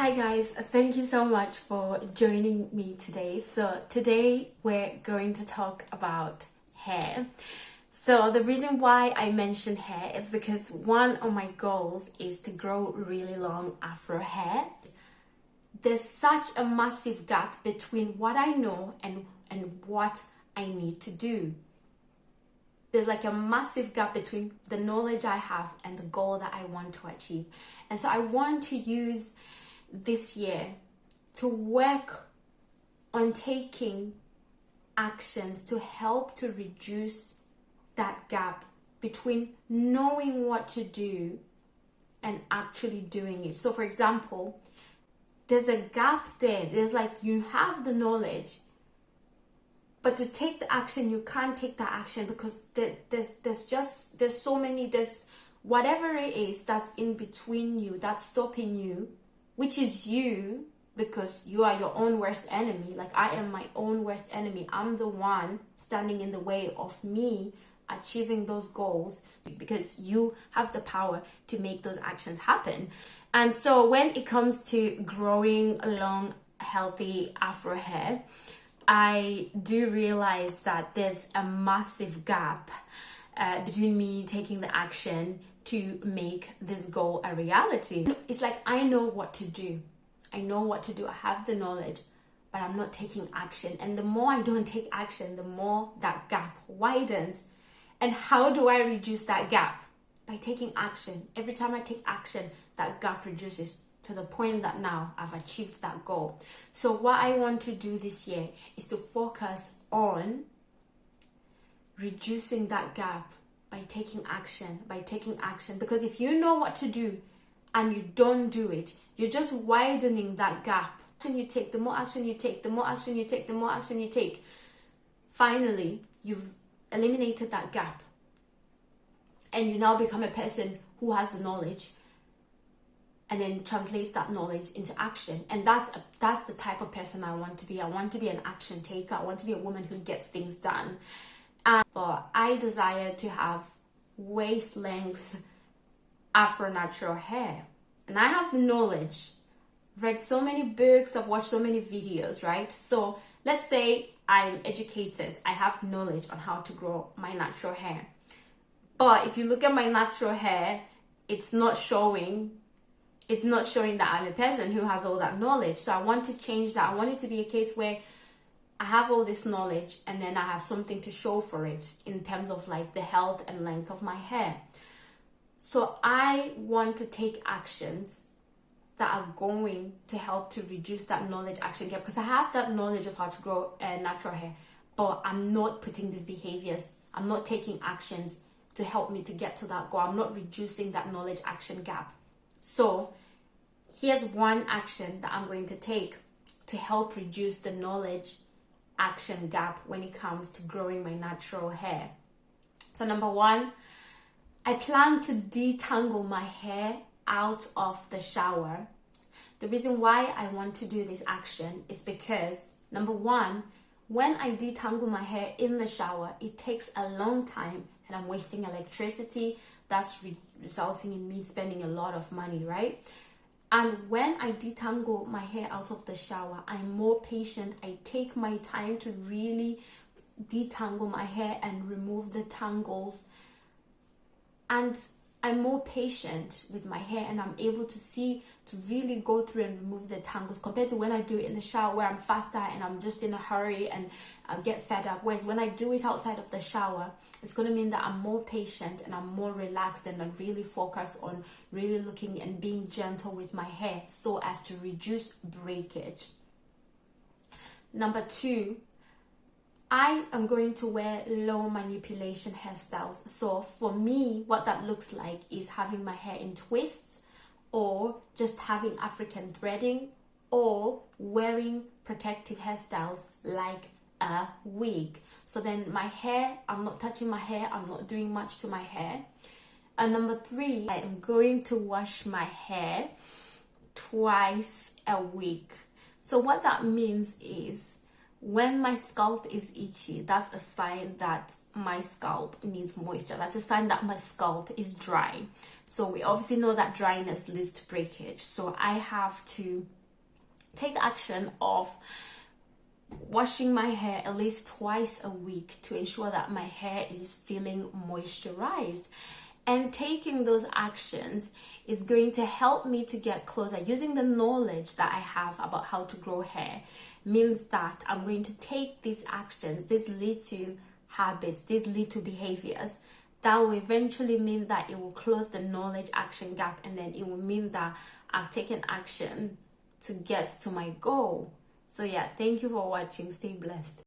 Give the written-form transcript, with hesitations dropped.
Hi guys, thank you so much for joining me today. So today we're going to talk about hair. So the reason why I mentioned hair is because one of my goals is to grow really long Afro hair. There's such a massive gap between what I know and what I need to do. There's like a massive gap between the knowledge I have and the goal that I want to achieve. And so I want to use this year to work on taking actions to help to reduce that gap between knowing what to do and actually doing it. So for example, there's a gap there. There's like you have the knowledge, but to take the action, you can't take that action because there's so many, there's whatever it is that's in between you, that's stopping you, which is you, because you are your own worst enemy. Like I am my own worst enemy. I'm the one standing in the way of me achieving those goals because you have the power to make those actions happen. And so when it comes to growing long, healthy Afro hair, I do realize that there's a massive gap between me taking the action to make this goal a reality. It's like I know what to do. I know what to do. I have the knowledge, but I'm not taking action. And the more I don't take action, the more that gap widens. And how do I reduce that gap? By taking action. Every time I take action, that gap reduces to the point that now I've achieved that goal. So what I want to do this year is to focus on reducing that gap by taking action, because if you know what to do and you don't do it, you're just widening that gap. You take, the more action you take, the more action you take, the more action you take, finally you've eliminated that gap and you now become a person who has the knowledge and then translates that knowledge into action. And that's the type of person I want to be. I want to be an action taker. I want to be a woman who gets things done. But I desire to have waist length Afro natural hair. And I have the knowledge. I've read so many books, I've watched so many videos, right? So let's say I'm educated. I have knowledge on how to grow my natural hair. But if you look at my natural hair, it's not showing that I'm a person who has all that knowledge. So I want to change that. I want it to be a case where I have all this knowledge and then I have something to show for it in terms of like the health and length of my hair. So I want to take actions that are going to help to reduce that knowledge action gap, because I have that knowledge of how to grow natural hair, but I'm not putting these behaviors, I'm not taking actions to help me to get to that goal. I'm not reducing that knowledge action gap. So here's one action that I'm going to take to help reduce the knowledge action gap when it comes to growing my natural hair. So number one, I plan to detangle my hair out of the shower. The reason why I want to do this action is because number one, when I detangle my hair in the shower, it takes a long time and I'm wasting electricity. That's resulting in me spending a lot of money, right? And when I detangle my hair out of the shower, I'm more patient. I take my time to really detangle my hair and remove the tangles. And I'm more patient with my hair and I'm able to really go through and remove the tangles compared to when I do it in the shower where I'm faster and I'm just in a hurry and I'll get fed up. Whereas when I do it outside of the shower, it's going to mean that I'm more patient and I'm more relaxed and I really focus on really looking and being gentle with my hair so as to reduce breakage. Number two, I am going to wear low manipulation hairstyles. So for me, what that looks like is having my hair in twists or just having African threading or wearing protective hairstyles like a wig. So then my hair, I'm not touching my hair, I'm not doing much to my hair. And number three, I am going to wash my hair twice a week. So what that means is when my scalp is itchy, that's a sign that my scalp needs moisture. That's a sign that my scalp is dry. So we obviously know that dryness leads to breakage. So I have to take action of washing my hair at least twice a week to ensure that my hair is feeling moisturized. And taking those actions is going to help me to get closer. Using the knowledge that I have about how to grow hair means that I'm going to take these actions, these little habits, these little behaviors that will eventually mean that it will close the knowledge action gap, and then it will mean that I've taken action to get to my goal. So yeah, thank you for watching. Stay blessed.